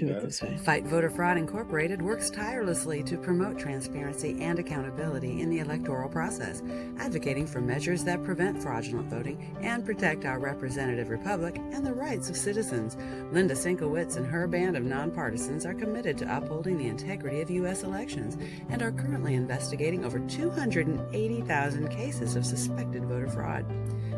do it this way. Fight Voter Fraud Incorporated works tirelessly to promote transparency and accountability in the electoral process, advocating for measures that prevent fraudulent voting and protect our representative republic and the rights of citizens. Linda Szynkowicz and her band of nonpartisans are committed to upholding the integrity of U.S. elections and are currently investigating over 280,000 cases of suspected voter fraud.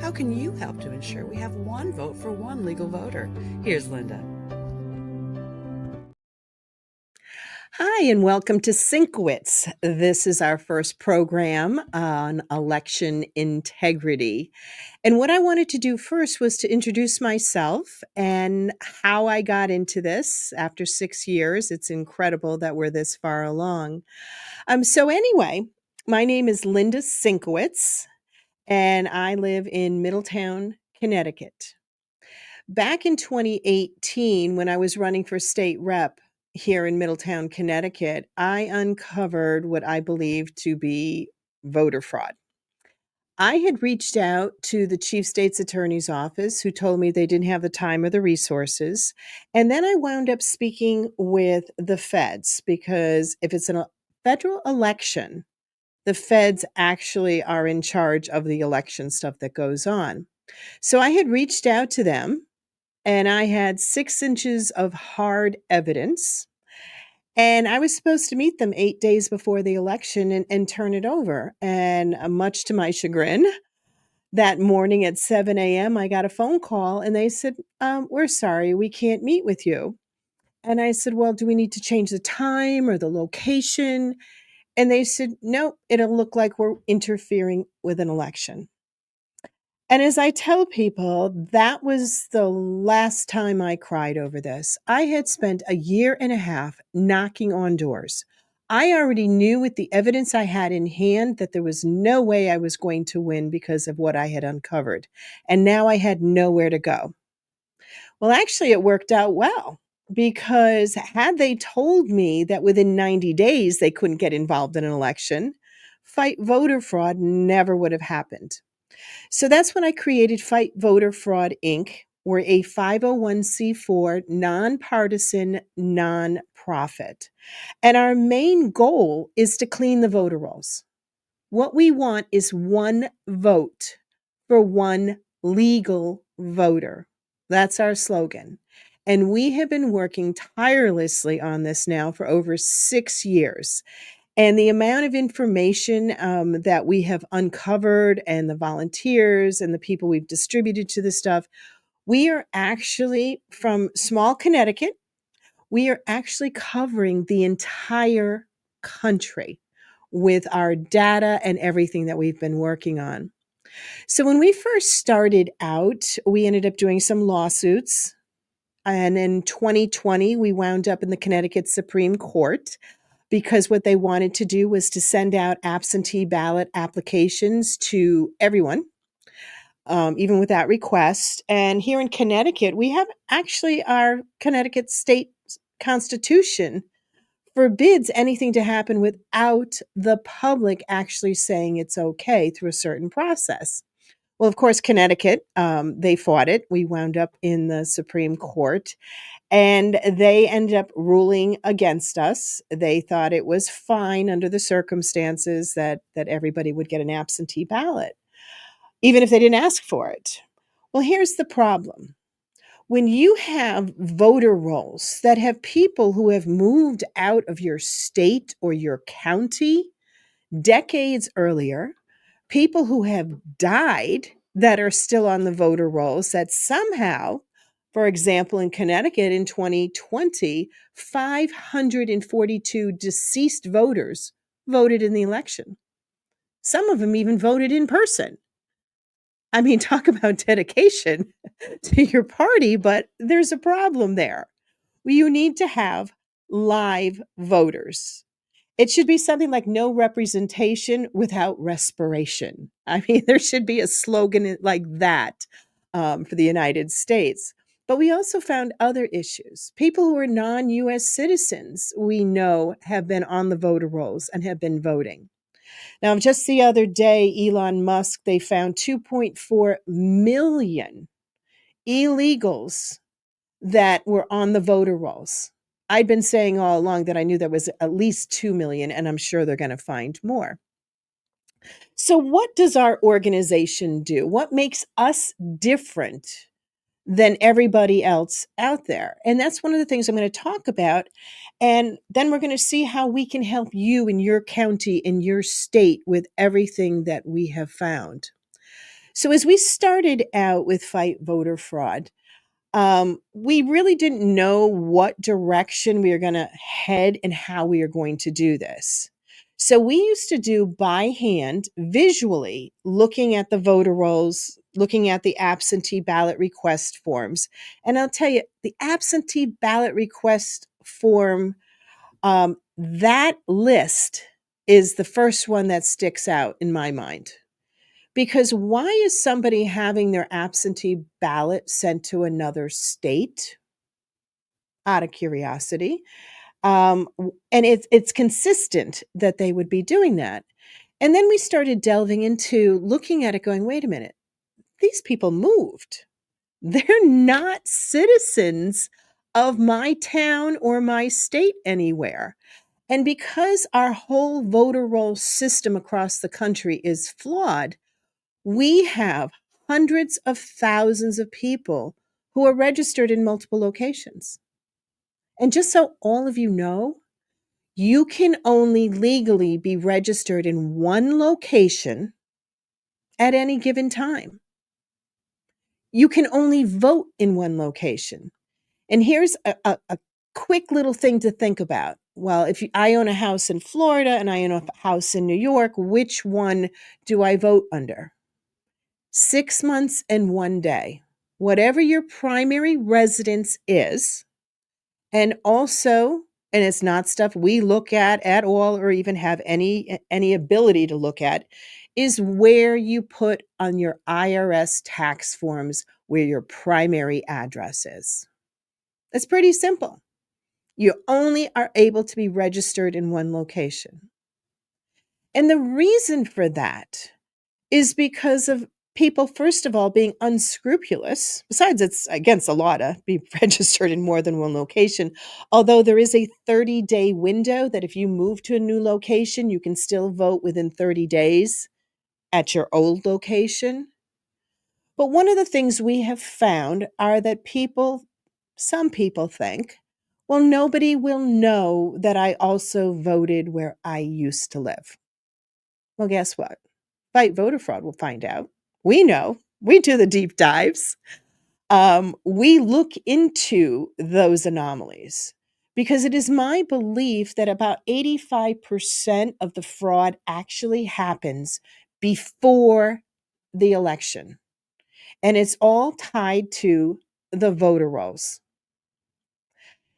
How can you help to ensure we have one vote for one legal voter? Here's Linda. Hi, and welcome to SYNC-O-WICZ. This is our first program on election integrity. And what I wanted to do first was to introduce myself and how I got into this after 6 years. It's incredible that we're this far along. So anyway, my name is Linda Szynkowicz, and I live in Middletown, Connecticut. Back in 2018, when I was running for state rep here in Middletown, Connecticut, I uncovered what I believed to be voter fraud. I had reached out to the chief state's attorney's office, who told me they didn't have the time or the resources. And then I wound up speaking with the feds, because if it's a federal election, the feds actually are in charge of the election stuff that goes on. So I had reached out to them, and I had 6 inches of hard evidence. And I was supposed to meet them 8 days before the election and turn it over. And much to my chagrin, that morning at 7 a.m., I got a phone call and they said, we're sorry, we can't meet with you. And I said, well, do we need to change the time or the location? And they said, no, it'll look like we're interfering with an election. And as I tell people, that was the last time I cried over this. I had spent a year and a half knocking on doors. I already knew with the evidence I had in hand that there was no way I was going to win because of what I had uncovered. And now I had nowhere to go. Well, actually, it worked out well, because had they told me that within 90 days they couldn't get involved in an election, Fight Voter Fraud never would have happened. So that's when I created Fight Voter Fraud, Inc. We're a 501c4 nonpartisan nonprofit. And our main goal is to clean the voter rolls. What we want is one vote for one legal voter. That's our slogan. And we have been working tirelessly on this now for over 6 years. And the amount of information that we have uncovered, and the volunteers and the people we've distributed to this stuff, we are actually, from small Connecticut, we are actually covering the entire country with our data and everything that we've been working on. So when we first started out, we ended up doing some lawsuits. And in 2020, we wound up in the Connecticut Supreme Court, because what they wanted to do was to send out absentee ballot applications to everyone, even without request. And here in Connecticut, we have actually our Connecticut state constitution forbids anything to happen without the public actually saying it's okay through a certain process. Well, of course, Connecticut, they fought it. We wound up in the Supreme Court, and they ended up ruling against us. They thought it was fine under the circumstances that everybody would get an absentee ballot, even if they didn't ask for it. Well, here's the problem. When you have voter rolls that have people who have moved out of your state or your county decades earlier, people who have died that are still on the voter rolls, that somehow, for example, in Connecticut in 2020, 542 deceased voters voted in the election. Some of them even voted in person. I mean, talk about dedication to your party, but there's a problem there. You need to have live voters. It should be something like no representation without respiration. I mean, there should be a slogan like that for the United States. But we also found other issues. People who are non-U.S. citizens, we know, have been on the voter rolls and have been voting. Now, just the other day, Elon Musk, they found 2.4 million illegals that were on the voter rolls. I'd been saying all along that I knew there was at least 2 million, and I'm sure they're going to find more. So, what does our organization do? What makes us different than everybody else out there? And that's one of the things I'm going to talk about. And then we're going to see how we can help you in your county, in your state, with everything that we have found. So, as we started out with Fight Voter Fraud, we really didn't know what direction we were going to head and how we are going to do this. So we used to do by hand, visually, looking at the voter rolls, looking at the absentee ballot request forms. And I'll tell you, the absentee ballot request form, that list is the first one that sticks out in my mind. Because why is somebody having their absentee ballot sent to another state? Out of curiosity. And it's consistent that they would be doing that. And then we started delving into looking at it, going, wait a minute, these people moved. They're not citizens of my town or my state anywhere. And because our whole voter roll system across the country is flawed, we have hundreds of thousands of people who are registered in multiple locations. And just so all of you know, you can only legally be registered in one location at any given time. You can only vote in one location. And here's a quick little thing to think about. Well, if I own a house in Florida and I own a house in New York, which one do I vote under? 6 months and 1 day. Whatever your primary residence is, and also, and it's not stuff we look at all or even have any ability to look at, is where you put on your IRS tax forms where your primary address is. It's pretty simple. You only are able to be registered in one location. And the reason for that is because of people, first of all, being unscrupulous. Besides, it's against the law to be registered in more than one location, although there is a 30-day window that if you move to a new location, you can still vote within 30 days at your old location. But one of the things we have found are that some people think, well, nobody will know that I also voted where I used to live. Well, guess what? Fight voter fraud will find out. We know. We do the deep dives. We look into those anomalies because it is my belief that about 85% of the fraud actually happens before the election. And it's all tied to the voter rolls.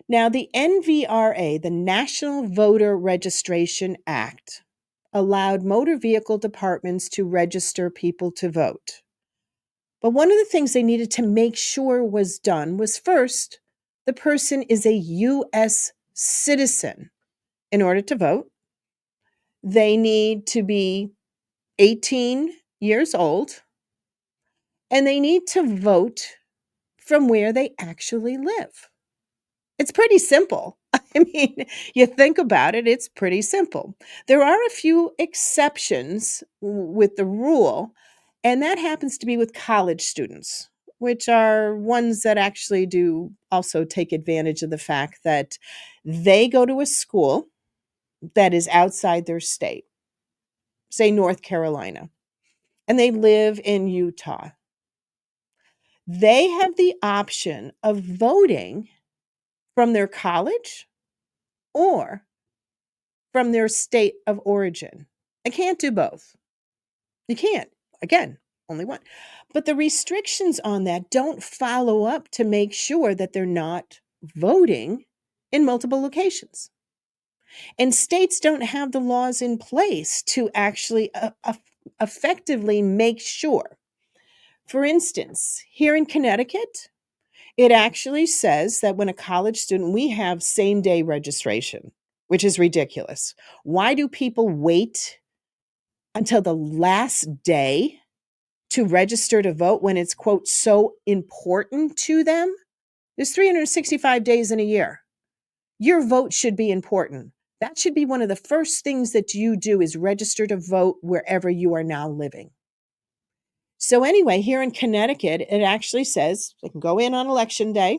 Now, the NVRA, the National Voter Registration Act, allowed motor vehicle departments to register people to vote. But one of the things they needed to make sure was done was first, the person is a U.S. citizen. In order to vote, they need to be 18 years old, and they need to vote from where they actually live. It's pretty simple. I mean, you think about it, it's pretty simple. There are a few exceptions with the rule, and that happens to be with college students, which are ones that actually do also take advantage of the fact that they go to a school that is outside their state, say North Carolina, and they live in Utah. They have the option of voting from their college or from their state of origin. I can't do both. You can't. Again, only one. But the restrictions on that don't follow up to make sure that they're not voting in multiple locations. And states don't have the laws in place to actually effectively make sure. For instance, here in Connecticut, it actually says that when a college student, we have same day registration, which is ridiculous. Why do people wait until the last day to register to vote when it's, quote, so important to them? There's 365 days in a year. your vote should be important. That should be one of the first things that you do is register to vote wherever you are now living. So anyway, here in Connecticut, it actually says they can go in on election day,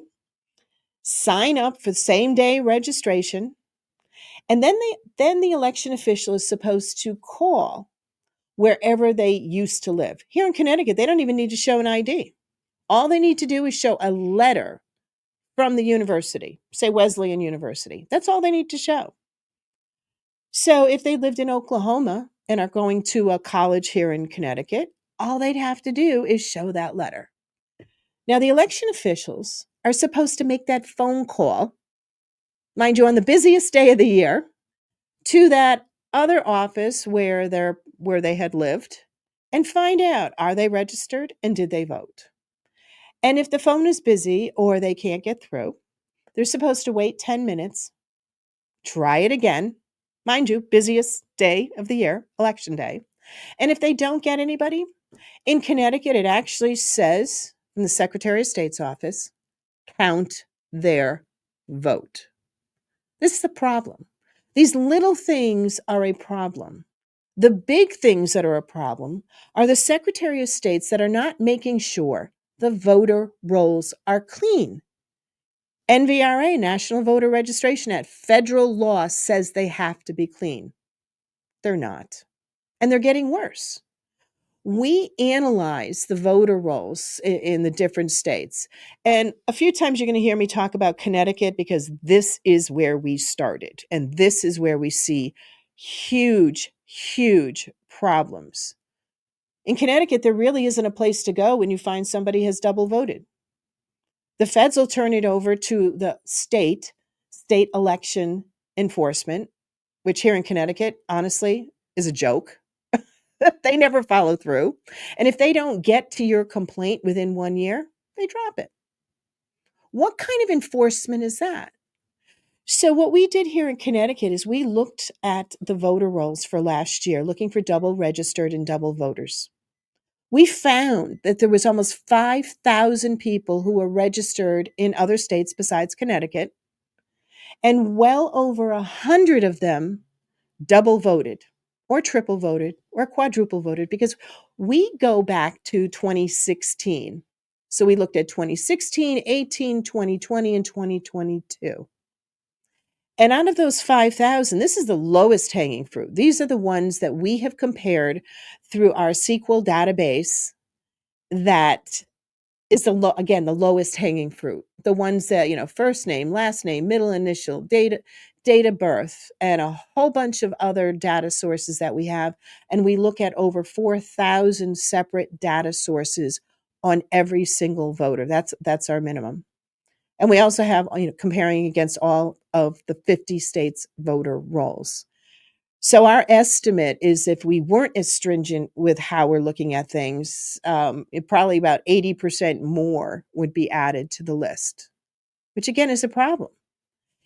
sign up for same day registration, and then the election official is supposed to call wherever they used to live. Here in Connecticut, they don't even need to show an ID. All they need to do is show a letter from the university, say Wesleyan University. That's all they need to show. So if they lived in Oklahoma and are going to a college here in Connecticut, all they'd have to do is show that letter. Now, the election officials are supposed to make that phone call, mind you, on the busiest day of the year, to that other office where they had lived and find out, are they registered and did they vote? And if the phone is busy or they can't get through, they're supposed to wait 10 minutes, try it again. Mind you, busiest day of the year, election day. And if they don't get anybody, in Connecticut, it actually says in the Secretary of State's office, count their vote. This is the problem. These little things are a problem. The big things that are a problem are the Secretary of States that are not making sure the voter rolls are clean. NVRA, National Voter Registration Act, federal law says they have to be clean. They're not. And they're getting worse. We analyze the voter rolls in the different states. And a few times you're going to hear me talk about Connecticut because this is where we started. And this is where we see huge, huge problems. In Connecticut, there really isn't a place to go when you find somebody has double voted. The feds will turn it over to the state election enforcement, which here in Connecticut, honestly, is a joke. They never follow through. And if they don't get to your complaint within 1 year, they drop it. What kind of enforcement is that? So what we did here in Connecticut is we looked at the voter rolls for last year, looking for double registered and double voters. We found that there was almost 5,000 people who were registered in other states besides Connecticut, and well over 100 of them double voted or triple voted or quadruple voted because we go back to 2016. So we looked at 2016, 18, 2020, and 2022. And out of those 5,000, this is the lowest hanging fruit. These are the ones that we have compared through our SQL database that is the lowest hanging fruit. The ones that, first name, last name, middle initial, date of birth, and a whole bunch of other data sources that we have. And we look at over 4,000 separate data sources on every single voter. That's our minimum. And we also have, comparing against all of the 50 states voter rolls. So our estimate is if we weren't as stringent with how we're looking at things, probably about 80% more would be added to the list, which again is a problem.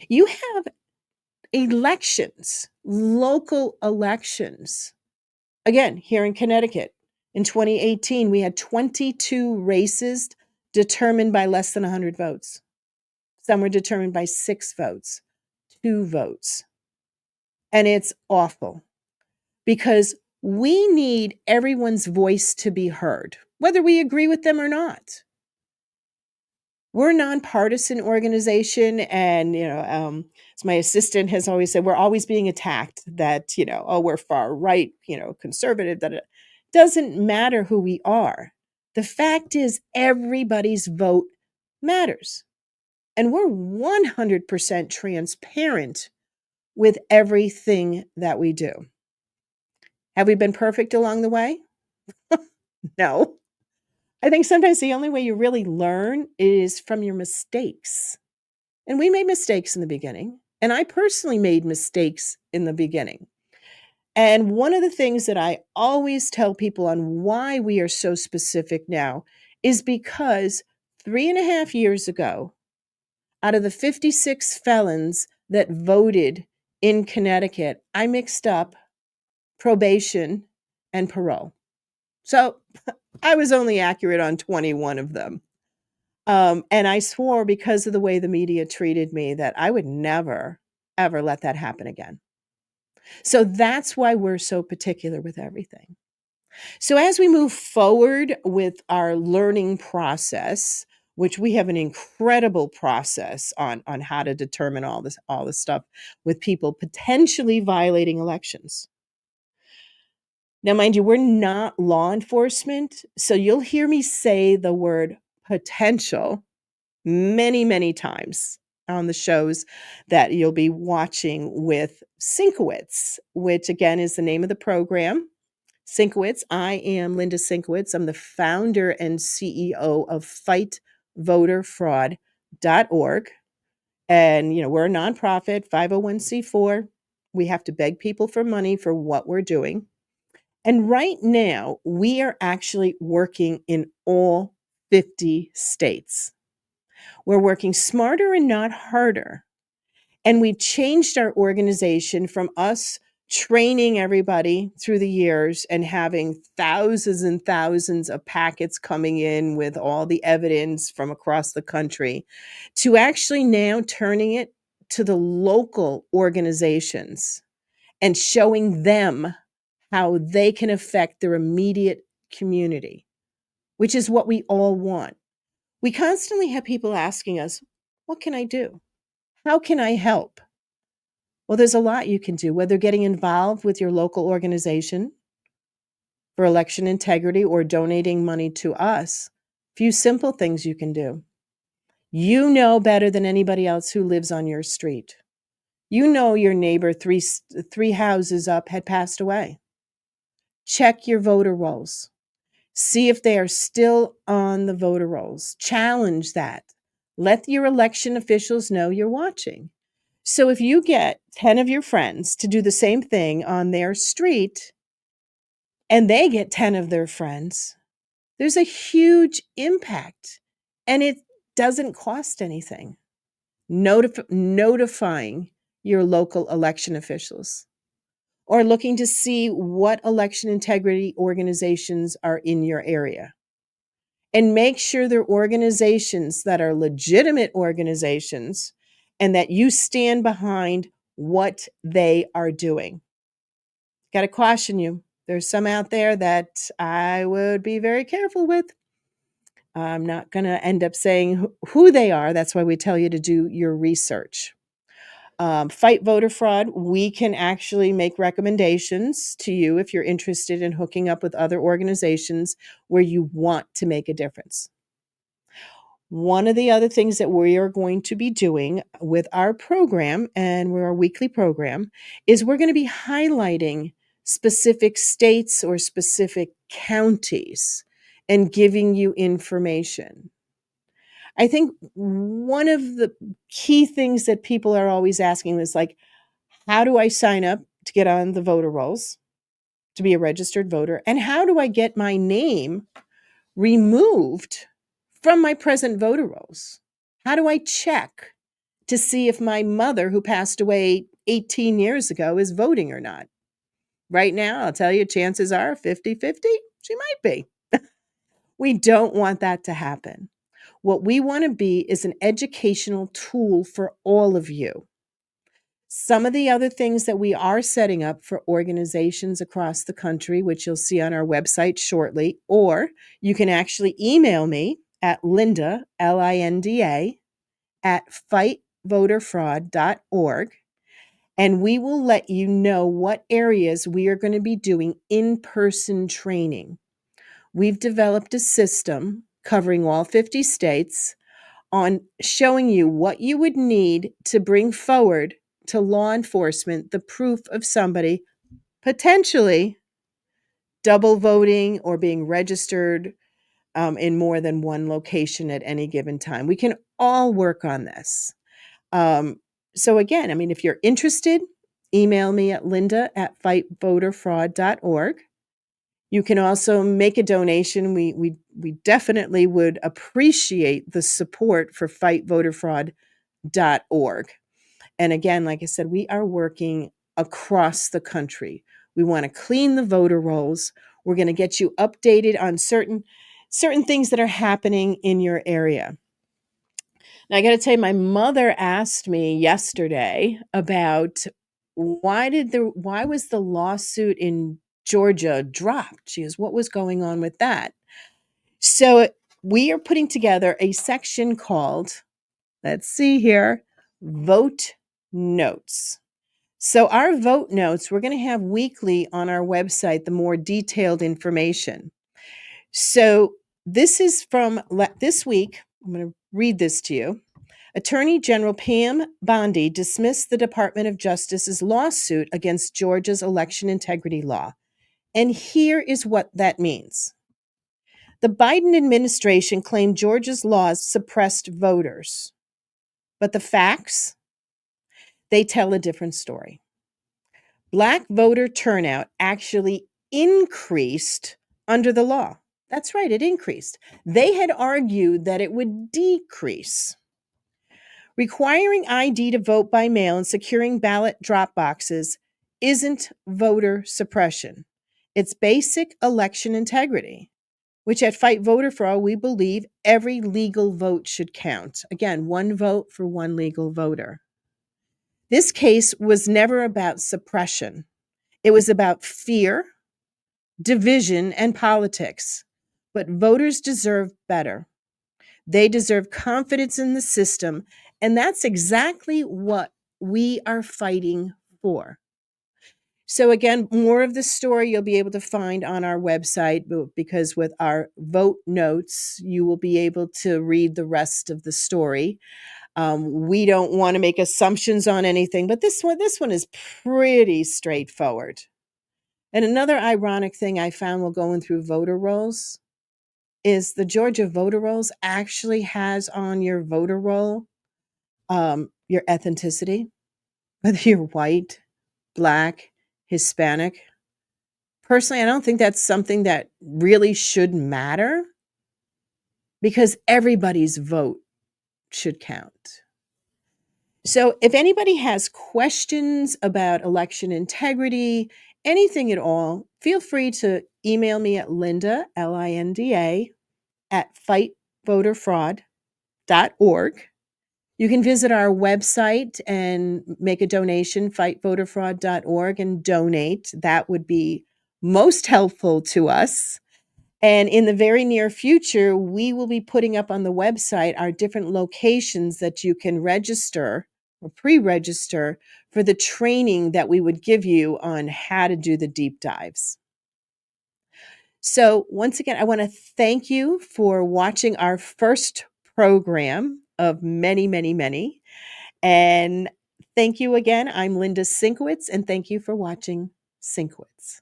You have elections, local elections. Again, here in Connecticut, in 2018, we had 22 races determined by less than 100 votes. Some were determined by 6 votes, 2 votes. And it's awful because we need everyone's voice to be heard, whether we agree with them or not. We're a non-partisan organization, and as my assistant has always said, we're always being attacked that we're far right, conservative. That it doesn't matter who we are. The fact is, everybody's vote matters, and we're 100% transparent with everything that we do. Have we been perfect along the way? No. I think sometimes the only way you really learn is from your mistakes. And we made mistakes in the beginning. And I personally made mistakes in the beginning. And one of the things that I always tell people on why we are so specific now is because 3.5 years ago, out of the 56 felons that voted in Connecticut, I mixed up probation and parole. So I was only accurate on 21 of them. And I swore because of the way the media treated me that I would never, ever let that happen again. So that's why we're so particular with everything. So as we move forward with our learning process, which we have an incredible process on how to determine all this stuff with people potentially violating elections. Now, mind you, we're not law enforcement, so you'll hear me say the word potential many, many times on the shows that you'll be watching with SYNC-O-WICZ, which again is the name of the program. SYNC-O-WICZ. I am Linda Szynkowicz. I'm the founder and CEO of FightVoterFraud.org. And, we're a nonprofit, 501c4. We have to beg people for money for what we're doing. And right now, we are actually working in all 50 states. We're working smarter and not harder. And we changed our organization from us training everybody through the years and having thousands and thousands of packets coming in with all the evidence from across the country to actually now turning it to the local organizations and showing them how they can affect their immediate community, which is what we all want. We constantly have people asking us, what can I do? How can I help? Well, there's a lot you can do, whether getting involved with your local organization for election integrity or donating money to us. A few simple things you can do. You know better than anybody else who lives on your street. You know your neighbor three houses up had passed away. Check your voter rolls. See if they are still on the voter rolls. Challenge that. Let your election officials know you're watching. So if you get 10 of your friends to do the same thing on their street and they get 10 of their friends, there's a huge impact and it doesn't cost anything. Notifying your local election officials or looking to see what election integrity organizations are in your area. And make sure they're organizations that are legitimate organizations and that you stand behind what they are doing. Got to caution you. There's some out there that I would be very careful with. I'm not going to end up saying who they are. That's why we tell you to do your research. Fight voter fraud. We can actually make recommendations to you if you're interested in hooking up with other organizations where you want to make a difference. One of the other things that we are going to be doing with our program, and we're our weekly program, is we're going to be highlighting specific states or specific counties and giving you information. I think one of the key things that people are always asking is like, how do I sign up to get on the voter rolls, to be a registered voter? And how do I get my name removed from my present voter rolls? How do I check to see if my mother, who passed away 18 years ago, is voting or not? Right now, I'll tell you, chances are 50-50, she might be. We don't want that to happen. What we want to be is an educational tool for all of you. Some of the other things that we are setting up for organizations across the country, which you'll see on our website shortly, or you can actually email me at Linda, Linda, at fightvoterfraud.org, and we will let you know what areas we are going to be doing in-person training. We've developed a system covering all 50 states on showing you what you would need to bring forward to law enforcement the proof of somebody potentially double voting or being registered in more than one location at any given time. We can all work on this. So again, if you're interested, email me at Linda at fightvoterfraud.org. You can also make a donation. We definitely would appreciate the support for fightvoterfraud.org. And again, like I said, we are working across the country. We want to clean the voter rolls. We're going to get you updated on certain things that are happening in your area. Now, I got to tell you, my mother asked me yesterday about why was the lawsuit in Georgia dropped? She goes, what was going on with that? So we are putting together a section called, let's see here, vote notes. So our vote notes, we're going to have weekly on our website the more detailed information. So this is from this week. I'm going to read this to you. Attorney General Pam Bondi dismissed the Department of Justice's lawsuit against Georgia's election integrity law. And here is what that means. The Biden administration claimed Georgia's laws suppressed voters. But the facts, they tell a different story. Black voter turnout actually increased under the law. That's right, it increased. They had argued that it would decrease. Requiring ID to vote by mail and securing ballot drop boxes isn't voter suppression. It's basic election integrity, which at Fight Voter for All, we believe every legal vote should count. Again, one vote for one legal voter. This case was never about suppression. It was about fear, division, and politics. But voters deserve better. They deserve confidence in the system, and that's exactly what we are fighting for. So again, more of the story you'll be able to find on our website, because with our vote notes, you will be able to read the rest of the story. We don't want to make assumptions on anything, but this one is pretty straightforward. And another ironic thing I found while going through voter rolls is the Georgia voter rolls actually has on your voter roll your ethnicity, whether you're white, black, Hispanic. Personally, I don't think that's something that really should matter because everybody's vote should count. So if anybody has questions about election integrity, anything at all, feel free to email me at Linda, Linda, at fightvoterfraud.org. You can visit our website and make a donation, fightvoterfraud.org, and donate. That would be most helpful to us. And in the very near future, we will be putting up on the website our different locations that you can register or pre-register for the training that we would give you on how to do the deep dives. So once again, I want to thank you for watching our first program of many, many, many. And thank you again. I'm Linda Szynkowicz, and thank you for watching SYNC-O-WICZ.